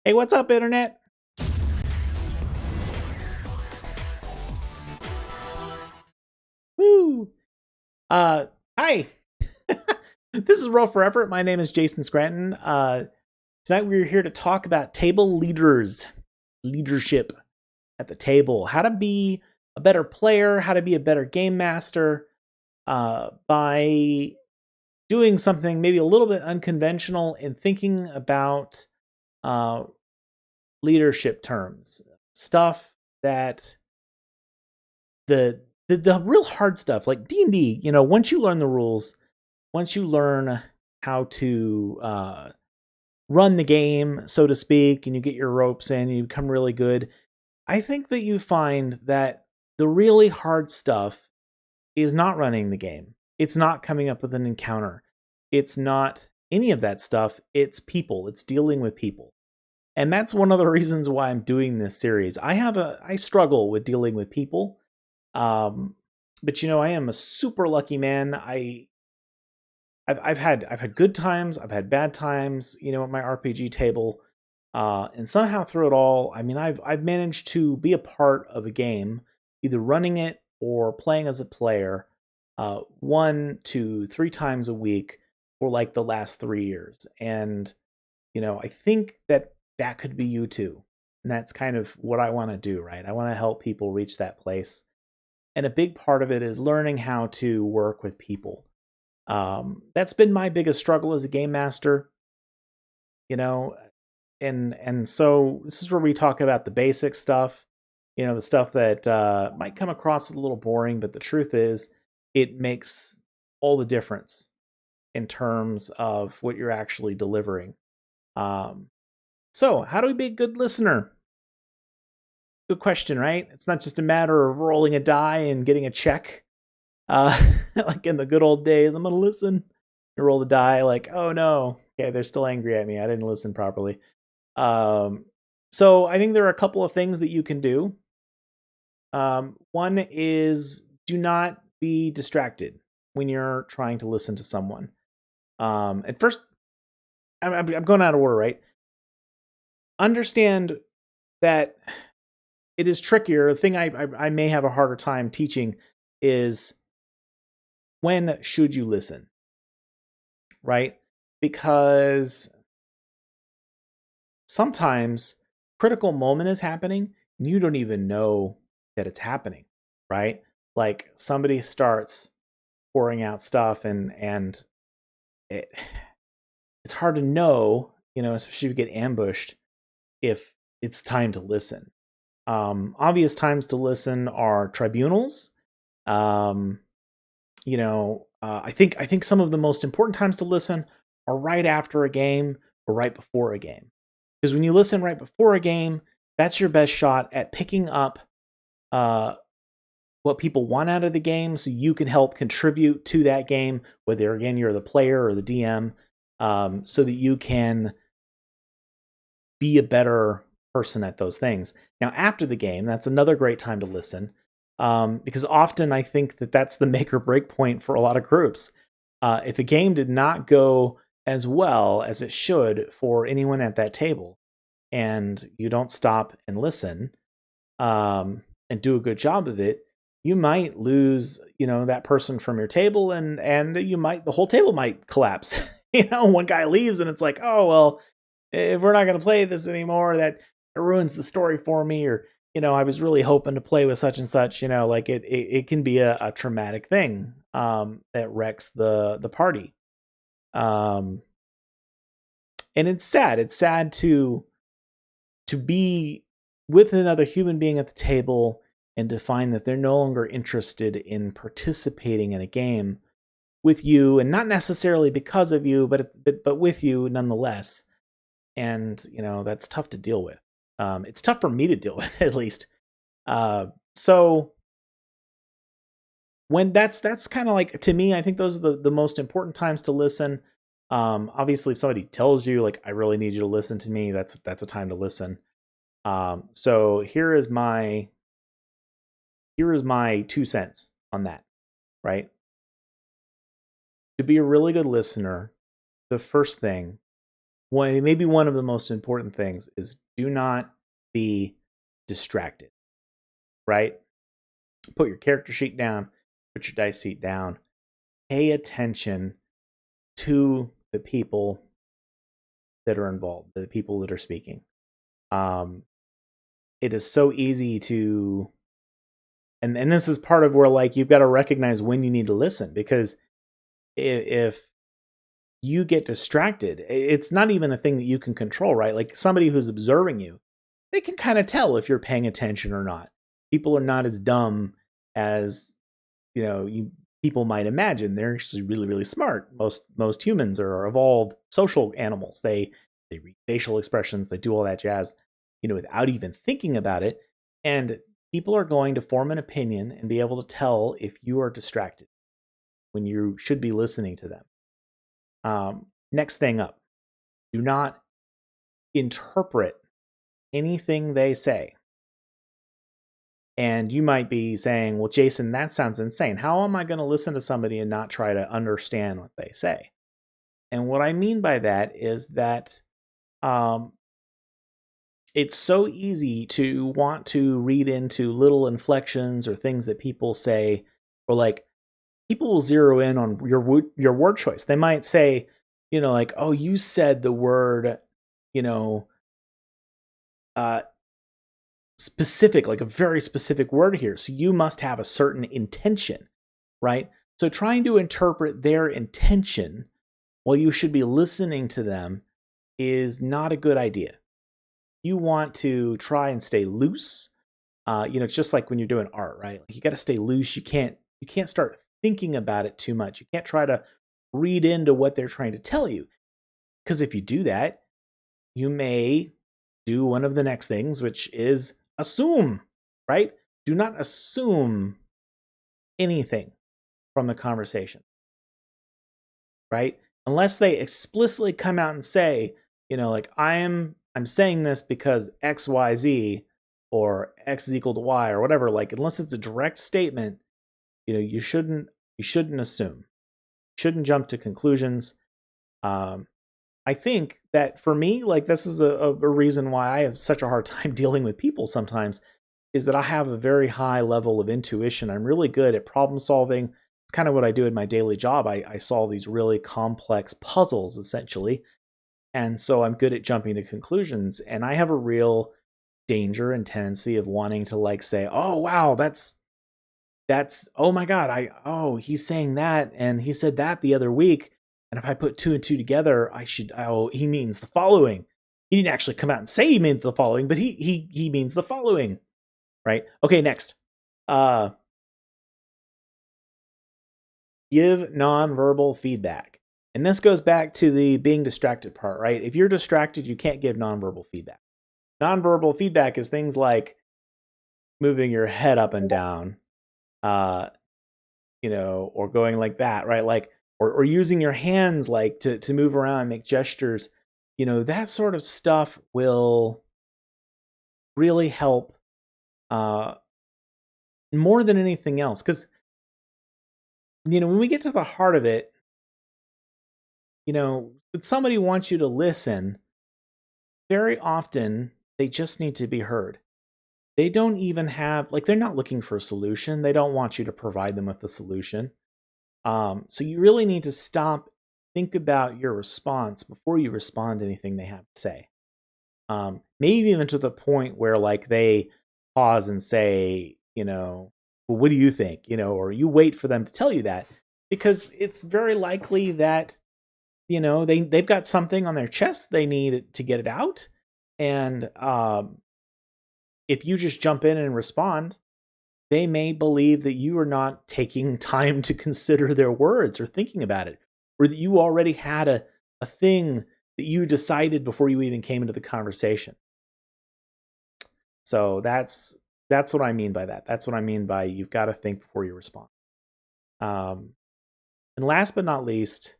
Hey, what's up, Internet? Woo! Uh, Hi. This is Roll for Effort. My name is Jason Scranton. Tonight we're here to talk about table leaders, leadership at the table, how to be a better player, how to be a better game master, by doing something maybe a little bit unconventional and thinking about uh, leadership terms, stuff that the real hard stuff like D&D, once you learn the rules, once you learn how to run the game, so to speak, and you get your ropes in, you become really good. I think that you find that the really hard stuff is not running the game. It's not coming up with an encounter. It's not any of that stuff. It's people. It's dealing with people. And that's one of the reasons why I'm doing this series. I struggle with dealing with people. Um, but I am a super lucky man. I've had good times, I've had bad times, at my RPG table. And somehow through it all, I mean, I've managed to be a part of a game, either running it or playing as a player, 1 to 3 times a week for like the last 3 years. And I think that that could be you too. And that's kind of what I want to do, right? I want to help people reach that place. And a big part of it is learning how to work with people. That's been my biggest struggle as a game master, you know, and so this is where we talk about the basic stuff, the stuff that might come across as a little boring, but the truth is, it makes all the difference in terms of what you're actually delivering. Um, so, how do we be a good listener? Good question, right? It's not just a matter of rolling a die and getting a check. Like in the good old days, I'm gonna listen. You roll the die, like, oh no, okay, they're still angry at me. I didn't listen properly. Um, so I think there are a couple of things that you can do. One is do not be distracted when you're trying to listen to someone. At first, I'm going out of order, right? Understand that it is trickier. The thing I may have a harder time teaching is when should you listen, right? Because sometimes critical moment is happening and you don't even know that it's happening, right? Like somebody starts pouring out stuff and it, it's hard to know, especially if you get ambushed, if it's time to listen. Obvious times to listen are tribunals. Um, I think some of the most important times to listen are right after a game or right before a game. Because when you listen right before a game, that's your best shot at picking up uh, what people want out of the game, so you can help contribute to that game. Whether again you're the player or the DM, so that you can be a better person at those things. Now, after the game, that's another great time to listen, because often I think that that's the make or break point for a lot of groups. If a game did not go as well as it should for anyone at that table, and you don't stop and listen, and do a good job of it, you might lose, that person from your table, and you might the whole table might collapse. One guy leaves, and it's like, oh well, if we're not going to play this anymore, that it ruins the story for me, or I was really hoping to play with such and such. Like it can be a traumatic thing, that wrecks the party. Um, and it's sad. It's sad to be with another human being at the table and to find that they're no longer interested in participating in a game with you, and not necessarily because of you, but with you nonetheless. And that's tough to deal with. It's tough for me to deal with, at least. So when that's kind of like, to me, I think those are the most important times to listen. Obviously, if somebody tells you like, I really need you to listen to me, that's a time to listen. So here is my 2 cents on that, right? To be a really good listener, the first thing maybe one of the most important things is do not be distracted, right? Put your character sheet down, put your dice sheet down, pay attention to the people that are involved, the people that are speaking. It is so easy to, and this is part of where like you've got to recognize when you need to listen, because if you get distracted, it's not even a thing that you can control, right? Like somebody who's observing you, they can kind of tell if you're paying attention or not. People are not as dumb as you people might imagine. They're actually really, really smart. Most humans are evolved social animals. They read facial expressions, they do all that jazz, without even thinking about it. And people are going to form an opinion and be able to tell if you are distracted when you should be listening to them. Next thing up, do not interpret anything they say. And you might be saying, well, Jason, that sounds insane. How am I going to listen to somebody and not try to understand what they say? And what I mean by that is that it's so easy to want to read into little inflections or things that people say, or like people will zero in on your word choice. They might say, like, oh, you said the word, specific, like a very specific word here. So you must have a certain intention, right? So trying to interpret their intention while you should be listening to them is not a good idea. You want to try and stay loose. It's just like when you're doing art, right? Like you got to stay loose. You can't start thinking about it too much. You can't try to read into what they're trying to tell you. Because if you do that, you may do one of the next things, which is assume, right? Do not assume anything from the conversation, right? Unless they explicitly come out and say, like I'm saying this because X, Y, Z, or X is equal to Y, or whatever. Like unless it's a direct statement, you shouldn't assume. You shouldn't jump to conclusions. I think that for me, like this is a reason why I have such a hard time dealing with people sometimes, is that I have a very high level of intuition. I'm really good at problem solving. It's kind of what I do in my daily job. I solve these really complex puzzles, essentially. And so I'm good at jumping to conclusions. And I have a real danger and tendency of wanting to like say, oh, wow, that's, oh my God, he's saying that. And he said that the other week. And if I put two and two together, he means the following. He didn't actually come out and say he means the following, but he means the following. Right? Okay, next. Give nonverbal feedback. And this goes back to the being distracted part, right? If you're distracted, you can't give nonverbal feedback. Nonverbal feedback is things like moving your head up and down, or going like that, right? Like, or using your hands like to move around and make gestures. That sort of stuff will really help more than anything else. Because, when we get to the heart of it, when somebody wants you to listen, very often they just need to be heard. They don't even have, like, they're not looking for a solution. They don't want you to provide them with a solution. So you really need to stop, think about your response before you respond to anything they have to say. Maybe even to the point where like they pause and say, well, what do you think? Or you wait for them to tell you that, because it's very likely that, they've got something on their chest they need to get it out. And if you just jump in and respond, they may believe that you are not taking time to consider their words or thinking about it, or that you already had a thing that you decided before you even came into the conversation. So that's what I mean by that. That's what I mean by you've got to think before you respond. And last but not least,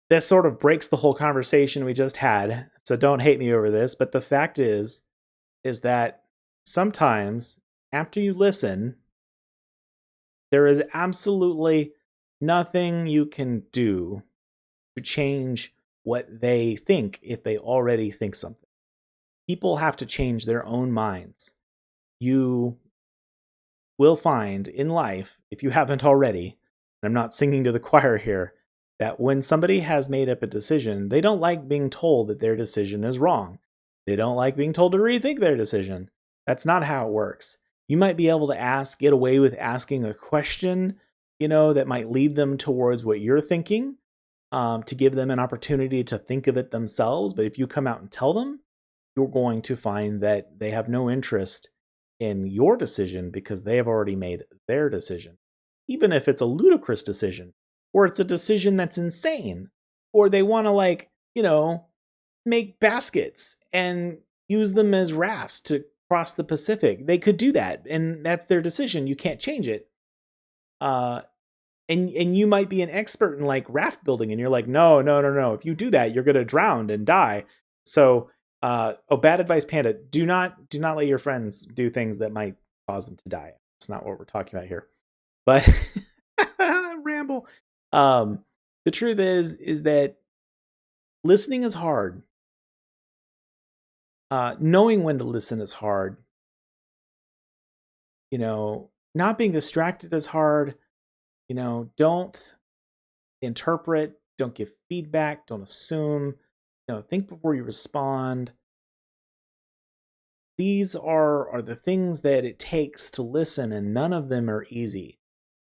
this sort of breaks the whole conversation we just had. So don't hate me over this, but the fact is that sometimes after you listen, there is absolutely nothing you can do to change what they think if they already think something. People have to change their own minds. You will find in life, if you haven't already, and I'm not singing to the choir here, that when somebody has made up a decision, they don't like being told that their decision is wrong. They don't like being told to rethink their decision. That's not how it works. You might be able to get away with asking a question, that might lead them towards what you're thinking, to give them an opportunity to think of it themselves. But if you come out and tell them, you're going to find that they have no interest in your decision because they have already made their decision. Even if it's a ludicrous decision, or it's a decision that's insane, or they want to make baskets and use them as rafts to cross the Pacific. They could do that, and that's their decision. You can't change it. And you might be an expert in like raft building, and you're like, no. If you do that, you're gonna drown and die. So, bad advice, Panda. Do not let your friends do things that might cause them to die. That's not what we're talking about here. But ramble. The truth is that listening is hard. Knowing when to listen is hard. Not being distracted is hard. Don't interpret, don't give feedback, don't assume, think before you respond. These are the things that it takes to listen, and none of them are easy,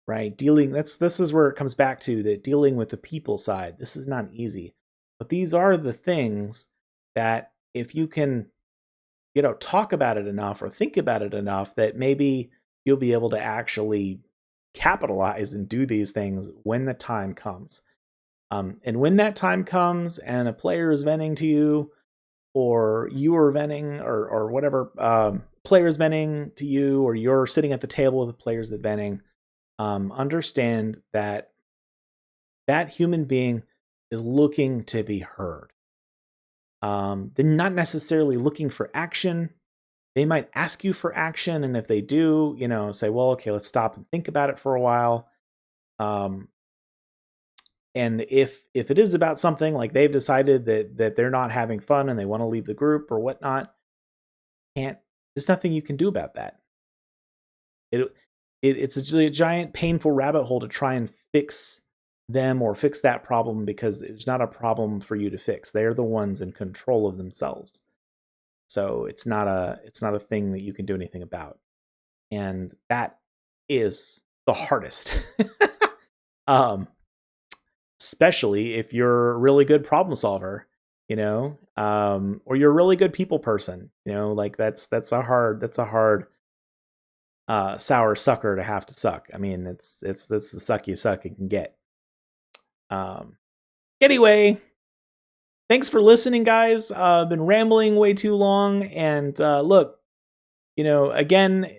right? This is where it comes back to that dealing with the people side. This is not easy, but these are the things that if you can, talk about it enough or think about it enough, that maybe you'll be able to actually capitalize and do these things when the time comes. And when that time comes and a player is venting to you, or you are venting, or whatever, players venting to you, or you're sitting at the table with the players that venting, understand that that human being is looking to be heard. They're not necessarily looking for action. They might ask you for action, and if they do, say, well, okay, let's stop and think about it for a while. And if it is about something like they've decided that they're not having fun and they want to leave the group or whatnot, there's nothing you can do about that. It's a giant painful rabbit hole to try and fix them or fix that problem, because it's not a problem for you to fix. They're the ones in control of themselves. So it's not a thing that you can do anything about. And that is the hardest. Especially if you're a really good problem solver, or you're a really good people person, like that's a hard sour sucker to have to suck. I mean, that's the suckiest suck you can get. Anyway, thanks for listening, guys. I've been rambling way too long, and look, again,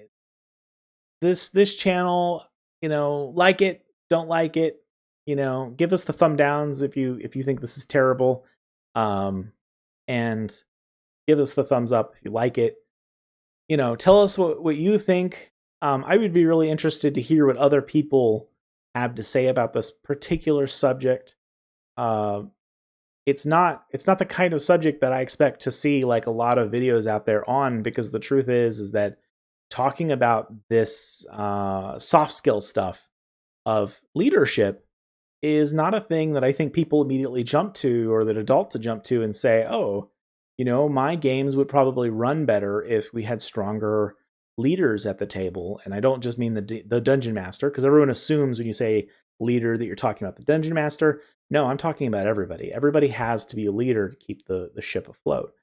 this channel, like it, don't like it, give us the thumb downs if you think this is terrible, and give us the thumbs up if you like it. Tell us what you think. I would be really interested to hear what other people have to say about this particular subject. It's not the kind of subject that I expect to see like a lot of videos out there on, because the truth is that talking about this soft skill stuff of leadership is not a thing that I think people immediately jump to, or that adults jump to and say, oh, my games would probably run better if we had stronger leaders at the table. And I don't just mean the dungeon master, because everyone assumes when you say leader that you're talking about the dungeon master. No, I'm talking about everybody. Everybody has to be a leader to keep the ship afloat,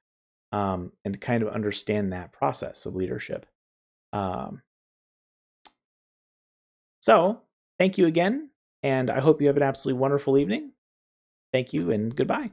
and to kind of understand that process of leadership. So thank you again, and I hope you have an absolutely wonderful evening. Thank you, and goodbye.